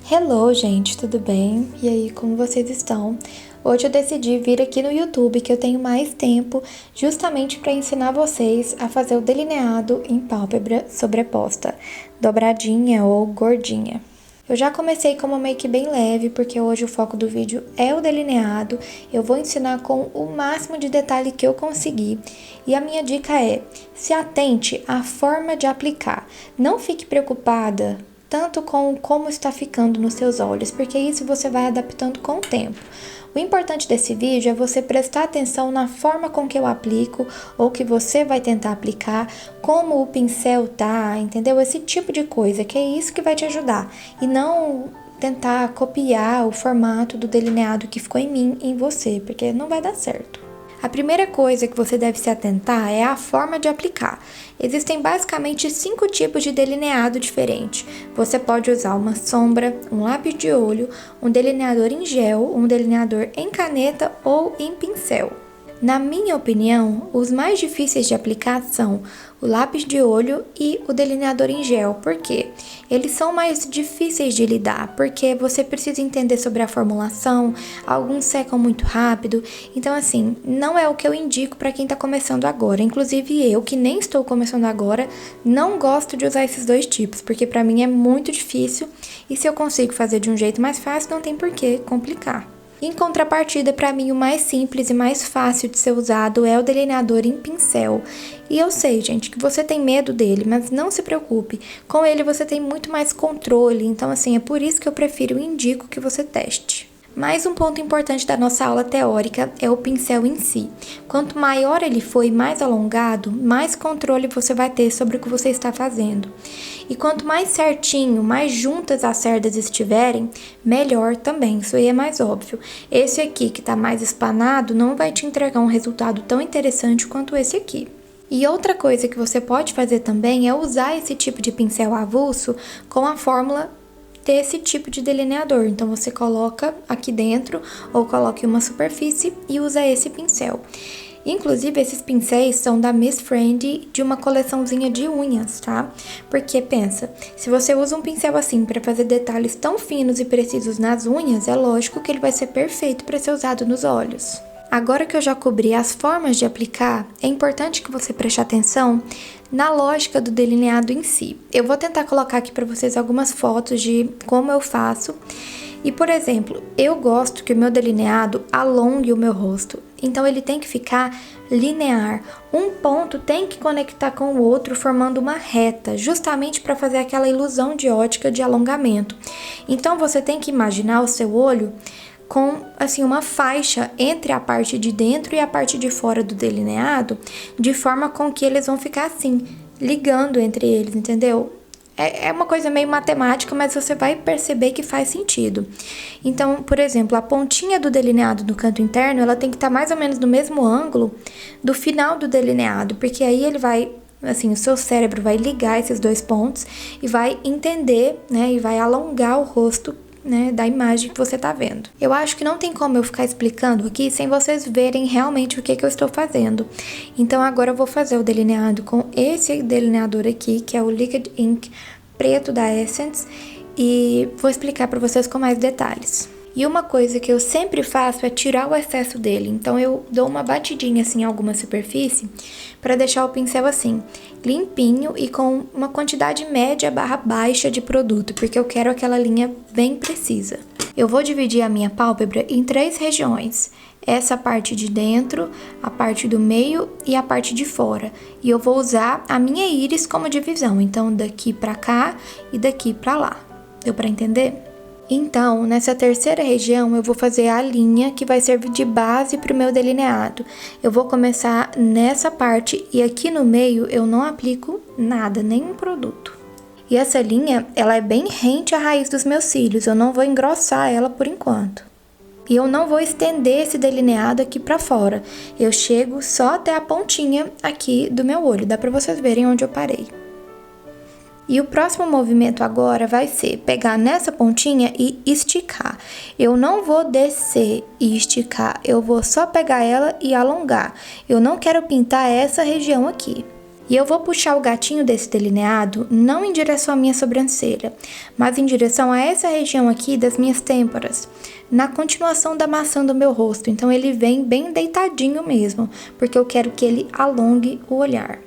Hello, gente, tudo bem? E aí, como vocês estão? Hoje eu decidi vir aqui no YouTube, que eu tenho mais tempo, justamente para ensinar vocês a fazer o delineado em pálpebra sobreposta, dobradinha ou gordinha. Eu já comecei com uma make bem leve, porque hoje o foco do vídeo é o delineado. Eu vou ensinar com o máximo de detalhe que eu conseguir. E a minha dica é, se atente à forma de aplicar. Não fique preocupada tanto com como está ficando nos seus olhos, porque isso você vai adaptando com o tempo. O importante desse vídeo é você prestar atenção na forma com que eu aplico ou que você vai tentar aplicar, como o pincel tá, entendeu? Esse tipo de coisa, que é isso que vai te ajudar. E não tentar copiar o formato do delineado que ficou em mim, em você, porque não vai dar certo. A primeira coisa que você deve se atentar é a forma de aplicar. Existem basicamente 5 tipos de delineado diferentes. Você pode usar uma sombra, um lápis de olho, um delineador em gel, um delineador em caneta ou em pincel. Na minha opinião, os mais difíceis de aplicar são o lápis de olho e o delineador em gel. Por quê? Eles são mais difíceis de lidar, porque você precisa entender sobre a formulação, alguns secam muito rápido, então assim, não é o que eu indico para quem está começando agora. Inclusive eu, que nem estou começando agora, não gosto de usar esses dois tipos, porque para mim é muito difícil, e se eu consigo fazer de um jeito mais fácil, não tem por que complicar. Em contrapartida, para mim, o mais simples e mais fácil de ser usado é o delineador em pincel. E eu sei, gente, que você tem medo dele, mas não se preocupe. Com ele você tem muito mais controle, então assim, é por isso que eu prefiro e indico que você teste. Mais um ponto importante da nossa aula teórica é o pincel em si. Quanto maior ele for e mais alongado, mais controle você vai ter sobre o que você está fazendo. E quanto mais certinho, mais juntas as cerdas estiverem, melhor também, isso aí é mais óbvio. Esse aqui que está mais espanado não vai te entregar um resultado tão interessante quanto esse aqui. E outra coisa que você pode fazer também é usar esse tipo de pincel avulso com a fórmula desse tipo de delineador. Então você coloca aqui dentro ou coloque uma superfície e usa esse pincel. Inclusive, esses pincéis são da Miss Friend, de uma coleçãozinha de unhas, tá? Porque pensa, se você usa um pincel assim para fazer detalhes tão finos e precisos nas unhas, é lógico que ele vai ser perfeito para ser usado nos olhos. Agora que eu já cobri as formas de aplicar, é importante que você preste atenção na lógica do delineado em si. Eu vou tentar colocar aqui para vocês algumas fotos de como eu faço. E, por exemplo, eu gosto que o meu delineado alongue o meu rosto. Então, ele tem que ficar linear. Um ponto tem que conectar com o outro, formando uma reta, justamente para fazer aquela ilusão de ótica de alongamento. Então, você tem que imaginar o seu olho com, assim, uma faixa entre a parte de dentro e a parte de fora do delineado, de forma com que eles vão ficar assim, ligando entre eles, entendeu? É uma coisa meio matemática, mas você vai perceber que faz sentido. Então, por exemplo, a pontinha do delineado do canto interno, ela tem que estar mais ou menos no mesmo ângulo do final do delineado, porque aí ele vai, assim, o seu cérebro vai ligar esses dois pontos e vai entender, né, e vai alongar o rosto, né, da imagem que você tá vendo. Eu acho que não tem como eu ficar explicando aqui sem vocês verem realmente o que eu estou fazendo. Então agora eu vou fazer o delineado com esse delineador aqui, que é o Liquid Ink preto da Essence, e vou explicar para vocês com mais detalhes. E uma coisa que eu sempre faço é tirar o excesso dele. Então eu dou uma batidinha assim em alguma superfície para deixar o pincel assim, limpinho e com uma quantidade média barra baixa de produto, porque eu quero aquela linha bem precisa. Eu vou dividir a minha pálpebra em 3 regiões. Essa parte de dentro, a parte do meio e a parte de fora. E eu vou usar a minha íris como divisão, então daqui pra cá e daqui pra lá. Deu pra entender? Então, nessa terceira região, eu vou fazer a linha que vai servir de base para o meu delineado. Eu vou começar nessa parte e aqui no meio eu não aplico nada, nenhum produto. E essa linha, ela é bem rente à raiz dos meus cílios, eu não vou engrossar ela por enquanto. E eu não vou estender esse delineado aqui pra fora, eu chego só até a pontinha aqui do meu olho, dá pra vocês verem onde eu parei. E o próximo movimento agora vai ser pegar nessa pontinha e esticar. Eu não vou descer e esticar, eu vou só pegar ela e alongar. Eu não quero pintar essa região aqui. E eu vou puxar o gatinho desse delineado não em direção à minha sobrancelha, mas em direção a essa região aqui das minhas têmporas, na continuação da maçã do meu rosto. Então ele vem bem deitadinho mesmo, porque eu quero que ele alongue o olhar.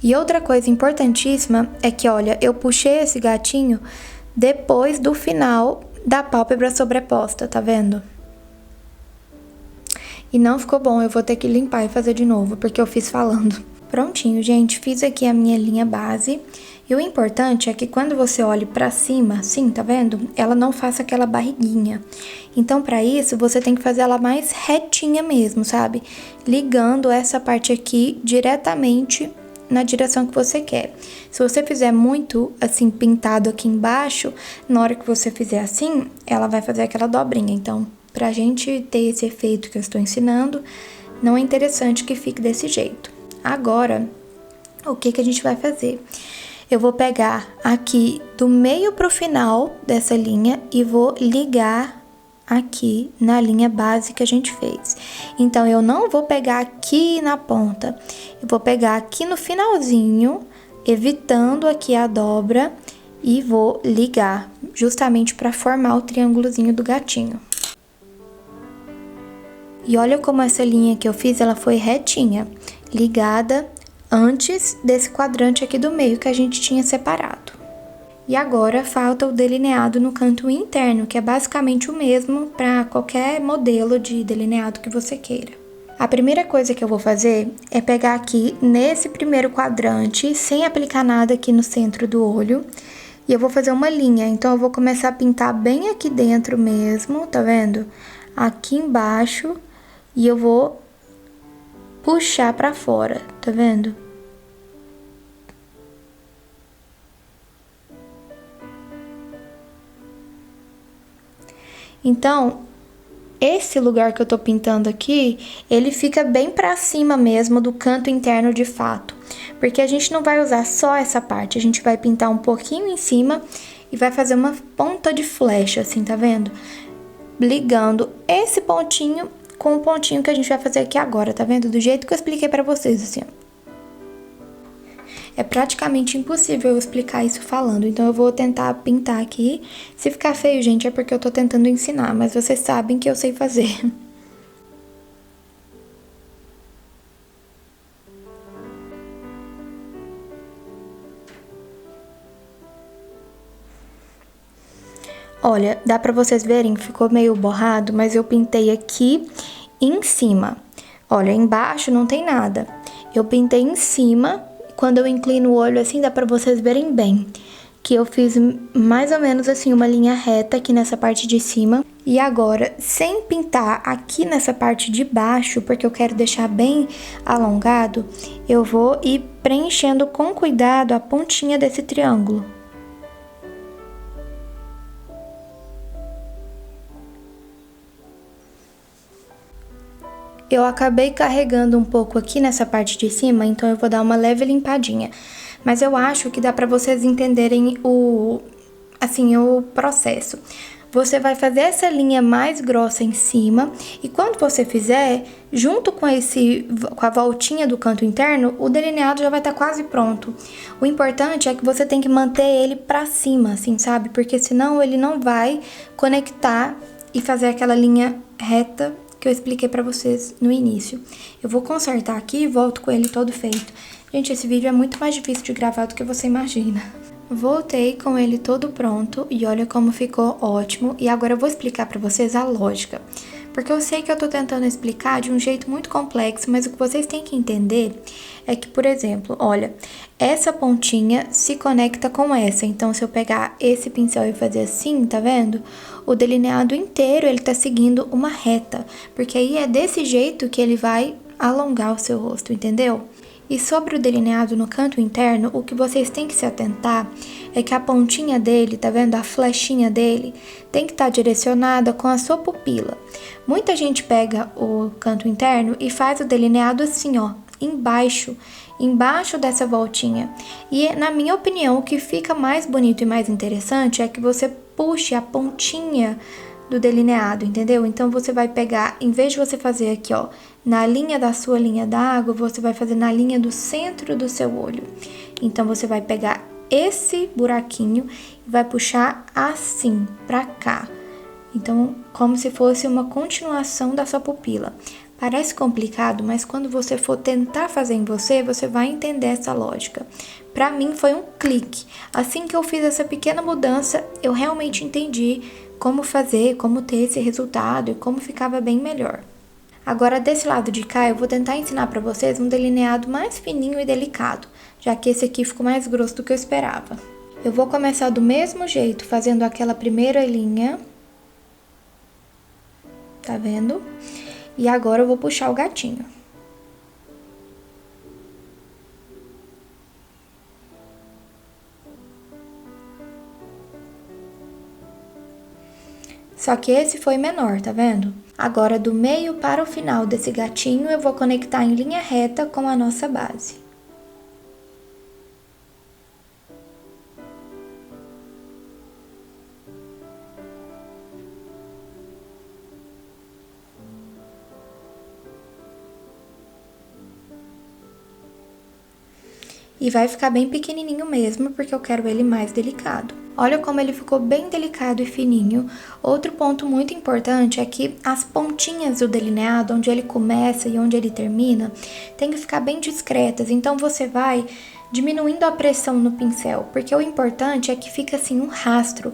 E outra coisa importantíssima é que, olha, eu puxei esse gatinho depois do final da pálpebra sobreposta, tá vendo? E não ficou bom, eu vou ter que limpar e fazer de novo, porque eu fiz falando. Prontinho, gente, fiz aqui a minha linha base. E o importante é que quando você olhe pra cima, assim, tá vendo? Ela não faça aquela barriguinha. Então, pra isso, você tem que fazer ela mais retinha mesmo, sabe? Ligando essa parte aqui diretamente na direção que você quer. Se você fizer muito, assim, pintado aqui embaixo, na hora que você fizer assim, ela vai fazer aquela dobrinha. Então, pra gente ter esse efeito que eu estou ensinando, não é interessante que fique desse jeito. Agora, o que a gente vai fazer? Eu vou pegar aqui do meio pro final dessa linha e vou ligar aqui na linha base que a gente fez. Então, eu não vou pegar aqui na ponta, eu vou pegar aqui no finalzinho, evitando aqui a dobra e vou ligar, justamente para formar o triângulozinho do gatinho. E olha como essa linha que eu fiz, ela foi retinha, ligada antes desse quadrante aqui do meio que a gente tinha separado. E agora falta o delineado no canto interno, que é basicamente o mesmo para qualquer modelo de delineado que você queira. A primeira coisa que eu vou fazer é pegar aqui nesse primeiro quadrante, sem aplicar nada aqui no centro do olho, e eu vou fazer uma linha. Então, eu vou começar a pintar bem aqui dentro mesmo, tá vendo? Aqui embaixo, e eu vou puxar pra fora, tá vendo? Então, esse lugar que eu tô pintando aqui, ele fica bem pra cima mesmo do canto interno de fato. Porque a gente não vai usar só essa parte, a gente vai pintar um pouquinho em cima e vai fazer uma ponta de flecha, assim, tá vendo? Ligando esse pontinho com o pontinho que a gente vai fazer aqui agora, tá vendo? Do jeito que eu expliquei pra vocês, assim, ó. É praticamente impossível eu explicar isso falando, então eu vou tentar pintar aqui. Se ficar feio, gente, é porque eu tô tentando ensinar, mas vocês sabem que eu sei fazer. Olha, dá pra vocês verem, ficou meio borrado, mas eu pintei aqui em cima. Olha, embaixo não tem nada. Eu pintei em cima, quando eu inclino o olho assim, dá pra vocês verem bem. Que eu fiz mais ou menos assim, uma linha reta aqui nessa parte de cima. E agora, sem pintar aqui nessa parte de baixo, porque eu quero deixar bem alongado, eu vou ir preenchendo com cuidado a pontinha desse triângulo. Eu acabei carregando um pouco aqui nessa parte de cima, então eu vou dar uma leve limpadinha. Mas eu acho que dá pra vocês entenderem o processo. Você vai fazer essa linha mais grossa em cima e quando você fizer, junto com a voltinha do canto interno, o delineado já vai estar quase pronto. O importante é que você tem que manter ele pra cima, assim, sabe? Porque senão ele não vai conectar e fazer aquela linha reta que eu expliquei pra vocês no início. Eu vou consertar aqui e volto com ele todo feito. Gente, esse vídeo é muito mais difícil de gravar do que você imagina. Voltei com ele todo pronto e olha como ficou ótimo. E agora eu vou explicar pra vocês a lógica. Porque eu sei que eu tô tentando explicar de um jeito muito complexo, mas o que vocês têm que entender é que, por exemplo, olha, essa pontinha se conecta com essa. Então, se eu pegar esse pincel e fazer assim, tá vendo? O delineado inteiro, ele tá seguindo uma reta. Porque aí é desse jeito que ele vai alongar o seu rosto, entendeu? E sobre o delineado no canto interno, o que vocês têm que se atentar é que a pontinha dele, tá vendo? A flechinha dele tem que estar direcionada com a sua pupila. Muita gente pega o canto interno e faz o delineado assim, ó, embaixo dessa voltinha. E na minha opinião, o que fica mais bonito e mais interessante é que você puxe a pontinha do delineado, entendeu? Então, você vai pegar, em vez de você fazer aqui, ó, na linha da sua linha d'água, você vai fazer na linha do centro do seu olho. Então, você vai pegar esse buraquinho e vai puxar assim, pra cá. Então, como se fosse uma continuação da sua pupila. Parece complicado, mas quando você for tentar fazer em você, você vai entender essa lógica. Pra mim, foi um clique. Assim que eu fiz essa pequena mudança, eu realmente entendi como fazer, como ter esse resultado e como ficava bem melhor. Agora, desse lado de cá, eu vou tentar ensinar pra vocês um delineado mais fininho e delicado, já que esse aqui ficou mais grosso do que eu esperava. Eu vou começar do mesmo jeito, fazendo aquela primeira linha. Tá vendo? E agora eu vou puxar o gatinho. Só que esse foi menor, tá vendo? Agora, do meio para o final desse gatinho, eu vou conectar em linha reta com a nossa base. E vai ficar bem pequenininho mesmo, porque eu quero ele mais delicado. Olha como ele ficou bem delicado e fininho. Outro ponto muito importante é que as pontinhas do delineado, onde ele começa e onde ele termina, tem que ficar bem discretas. Então, você vai diminuindo a pressão no pincel, porque o importante é que fica assim um rastro,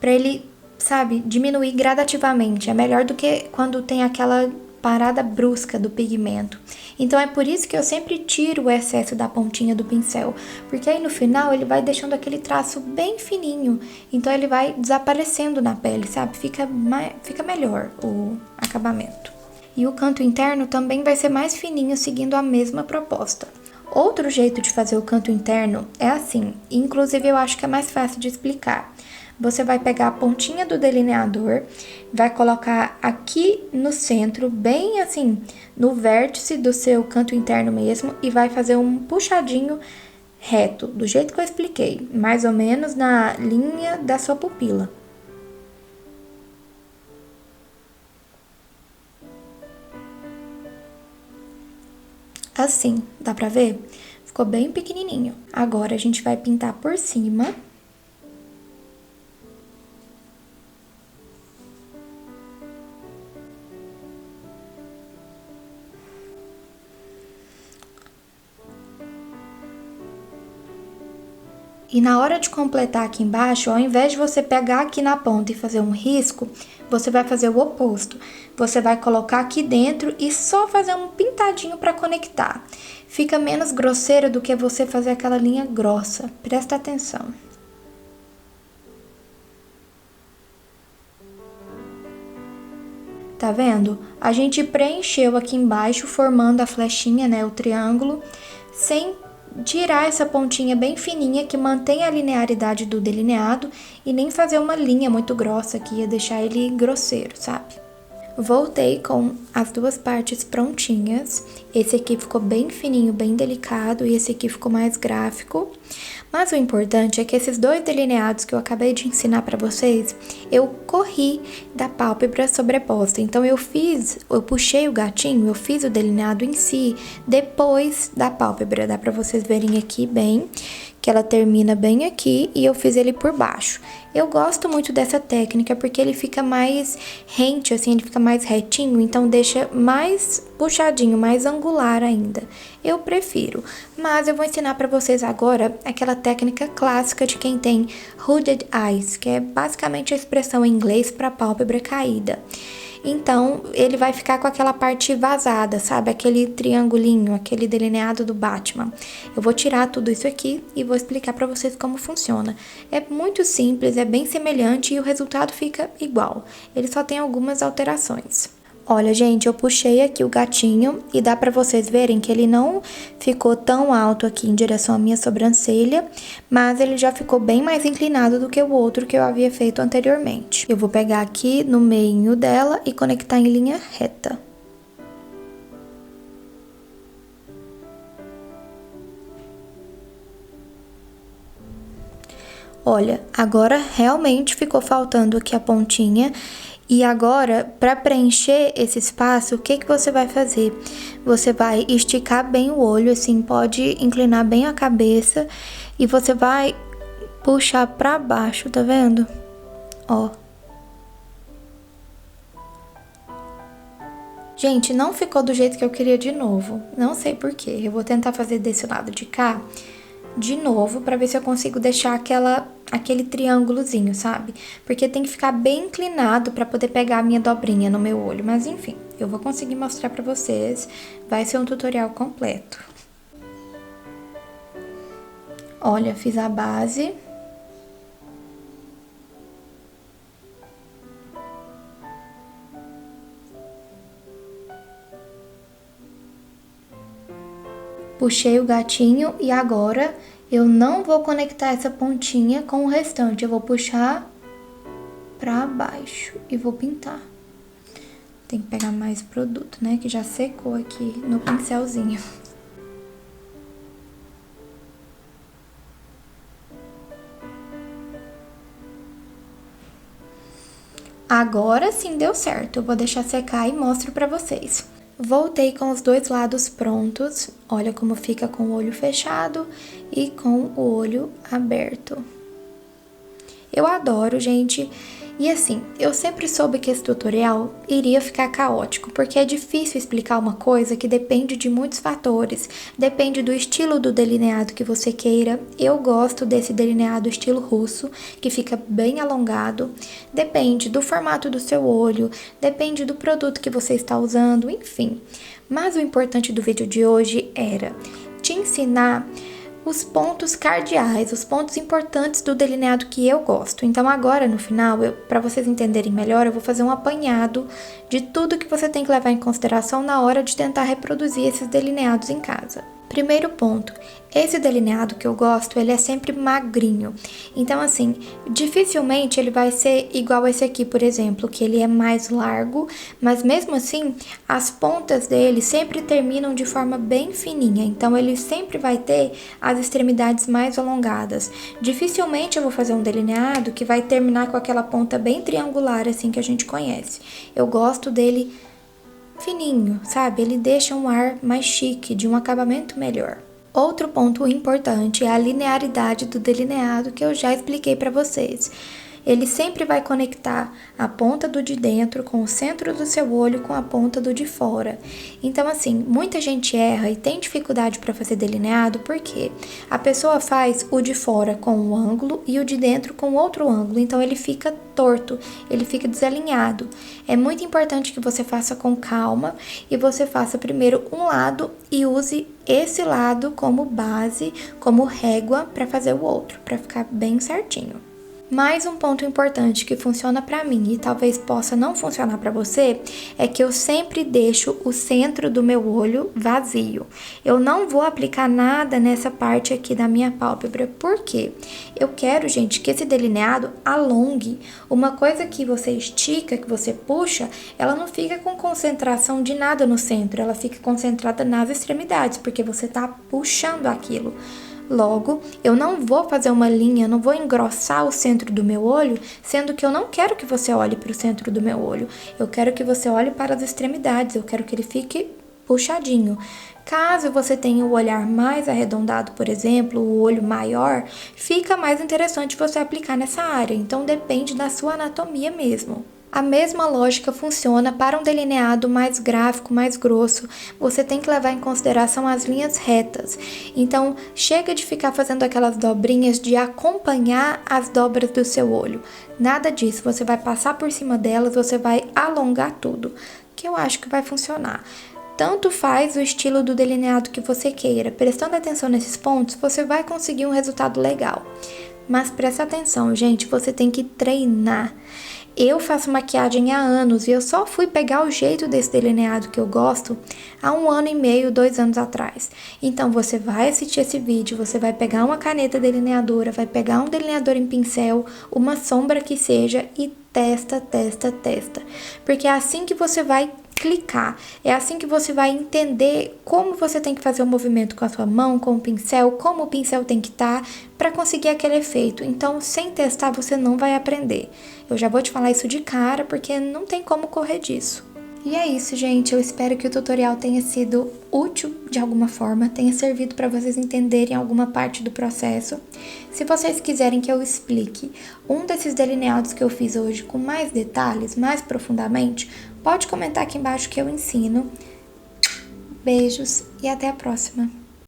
pra ele, sabe, diminuir gradativamente. É melhor do que quando tem aquela parada brusca do pigmento. Então, é por isso que eu sempre tiro o excesso da pontinha do pincel, porque aí no final ele vai deixando aquele traço bem fininho, então ele vai desaparecendo na pele, sabe? Fica melhor o acabamento. E o canto interno também vai ser mais fininho, seguindo a mesma proposta. Outro jeito de fazer o canto interno é assim, inclusive eu acho que é mais fácil de explicar. Você vai pegar a pontinha do delineador, vai colocar aqui no centro, bem assim, no vértice do seu canto interno mesmo, e vai fazer um puxadinho reto, do jeito que eu expliquei, mais ou menos na linha da sua pupila. Assim, dá pra ver? Ficou bem pequenininho. Agora, a gente vai pintar por cima. E na hora de completar aqui embaixo, ao invés de você pegar aqui na ponta e fazer um risco, você vai fazer o oposto. Você vai colocar aqui dentro e só fazer um pintadinho para conectar. Fica menos grosseiro do que você fazer aquela linha grossa. Presta atenção. Tá vendo? A gente preencheu aqui embaixo, formando a flechinha, né, o triângulo, sem tirar essa pontinha bem fininha que mantém a linearidade do delineado e nem fazer uma linha muito grossa que ia deixar ele grosseiro, sabe? Voltei com as duas partes prontinhas. Esse aqui ficou bem fininho, bem delicado, e esse aqui ficou mais gráfico. Mas o importante é que esses dois delineados que eu acabei de ensinar pra vocês, eu corri da pálpebra sobreposta. Então, eu puxei o gatinho, eu fiz o delineado em si, depois da pálpebra. Dá pra vocês verem aqui bem, que ela termina bem aqui e eu fiz ele por baixo. Eu gosto muito dessa técnica porque ele fica mais rente, assim, ele fica mais retinho, então deixa mais puxadinho, mais angular ainda. Eu prefiro, mas eu vou ensinar pra vocês agora aquela técnica clássica de quem tem hooded eyes, que é basicamente a expressão em inglês para pálpebra caída. Então, ele vai ficar com aquela parte vazada, sabe? Aquele triangulinho, aquele delineado do Batman. Eu vou tirar tudo isso aqui e vou explicar pra vocês como funciona. É muito simples, é bem semelhante e o resultado fica igual. Ele só tem algumas alterações. Olha, gente, eu puxei aqui o gatinho e dá pra vocês verem que ele não ficou tão alto aqui em direção à minha sobrancelha, mas ele já ficou bem mais inclinado do que o outro que eu havia feito anteriormente. Eu vou pegar aqui no meio dela e conectar em linha reta. Olha, agora realmente ficou faltando aqui a pontinha. E agora, para preencher esse espaço, o que que você vai fazer? Você vai esticar bem o olho, assim, pode inclinar bem a cabeça e você vai puxar para baixo, tá vendo? Ó. Gente, não ficou do jeito que eu queria de novo. Não sei por quê. Eu vou tentar fazer desse lado de cá de novo para ver se eu consigo deixar aquele triângulozinho, sabe? Porque tem que ficar bem inclinado para poder pegar a minha dobrinha no meu olho. Mas enfim, eu vou conseguir mostrar para vocês. Vai ser um tutorial completo. Olha, fiz a base. Puxei o gatinho e agora eu não vou conectar essa pontinha com o restante. Eu vou puxar pra baixo e vou pintar. Tem que pegar mais produto, né? Que já secou aqui no pincelzinho. Agora sim deu certo. Eu vou deixar secar e mostro pra vocês. Voltei com os dois lados prontos. Olha como fica com o olho fechado e com o olho aberto. Eu adoro, gente. E assim, eu sempre soube que esse tutorial iria ficar caótico, porque é difícil explicar uma coisa que depende de muitos fatores. Depende do estilo do delineado que você queira. Eu gosto desse delineado estilo russo, que fica bem alongado. Depende do formato do seu olho, depende do produto que você está usando, enfim. Mas o importante do vídeo de hoje era te ensinar os pontos cardeais, os pontos importantes do delineado que eu gosto. Então agora no final, para vocês entenderem melhor, eu vou fazer um apanhado de tudo que você tem que levar em consideração na hora de tentar reproduzir esses delineados em casa. Primeiro ponto, esse delineado que eu gosto, ele é sempre magrinho. Então assim, dificilmente ele vai ser igual esse aqui, por exemplo, que ele é mais largo, mas mesmo assim, as pontas dele sempre terminam de forma bem fininha. Então ele sempre vai ter as extremidades mais alongadas. Dificilmente eu vou fazer um delineado que vai terminar com aquela ponta bem triangular, assim, que a gente conhece. Eu gosto dele fininho, sabe? Ele deixa um ar mais chique, de um acabamento melhor. Outro ponto importante é a linearidade do delineado, que eu já expliquei para vocês. Ele sempre vai conectar a ponta do de dentro com o centro do seu olho com a ponta do de fora. Então, assim, muita gente erra e tem dificuldade para fazer delineado porque a pessoa faz o de fora com um ângulo e o de dentro com outro ângulo. Então, ele fica torto, ele fica desalinhado. É muito importante que você faça com calma e você faça primeiro um lado e use esse lado como base, como régua para fazer o outro, para ficar bem certinho. Mais um ponto importante que funciona para mim e talvez possa não funcionar para você é que eu sempre deixo o centro do meu olho vazio. Eu não vou aplicar nada nessa parte aqui da minha pálpebra, porque eu quero, gente, que esse delineado alongue. Uma coisa que você estica, que você puxa, ela não fica com concentração de nada no centro, ela fica concentrada nas extremidades, porque você tá puxando aquilo. Logo, eu não vou fazer uma linha, não vou engrossar o centro do meu olho, sendo que eu não quero que você olhe para o centro do meu olho. Eu quero que você olhe para as extremidades, eu quero que ele fique puxadinho. Caso você tenha o olhar mais arredondado, por exemplo, o olho maior, fica mais interessante você aplicar nessa área. Então, depende da sua anatomia mesmo. A mesma lógica funciona para um delineado mais gráfico, mais grosso. Você tem que levar em consideração as linhas retas. Então, chega de ficar fazendo aquelas dobrinhas de acompanhar as dobras do seu olho. Nada disso, você vai passar por cima delas, você vai alongar tudo, que eu acho que vai funcionar. Tanto faz o estilo do delineado que você queira. Prestando atenção nesses pontos, você vai conseguir um resultado legal. Mas presta atenção, gente, você tem que treinar. Eu faço maquiagem há anos e eu só fui pegar o jeito desse delineado que eu gosto há 1 ano e meio, 2 anos atrás. Então, você vai assistir esse vídeo, você vai pegar uma caneta delineadora, vai pegar um delineador em pincel, uma sombra que seja e testa. Porque é assim que você vai clicar. É assim que você vai entender como você tem que fazer o movimento com a sua mão, com o pincel, como o pincel tem que estar para conseguir aquele efeito. Então, sem testar, você não vai aprender. Eu já vou te falar isso de cara, porque não tem como correr disso. E é isso, gente. Eu espero que o tutorial tenha sido útil de alguma forma, tenha servido para vocês entenderem alguma parte do processo. Se vocês quiserem que eu explique um desses delineados que eu fiz hoje com mais detalhes, mais profundamente, pode comentar aqui embaixo que eu ensino. Beijos e até a próxima!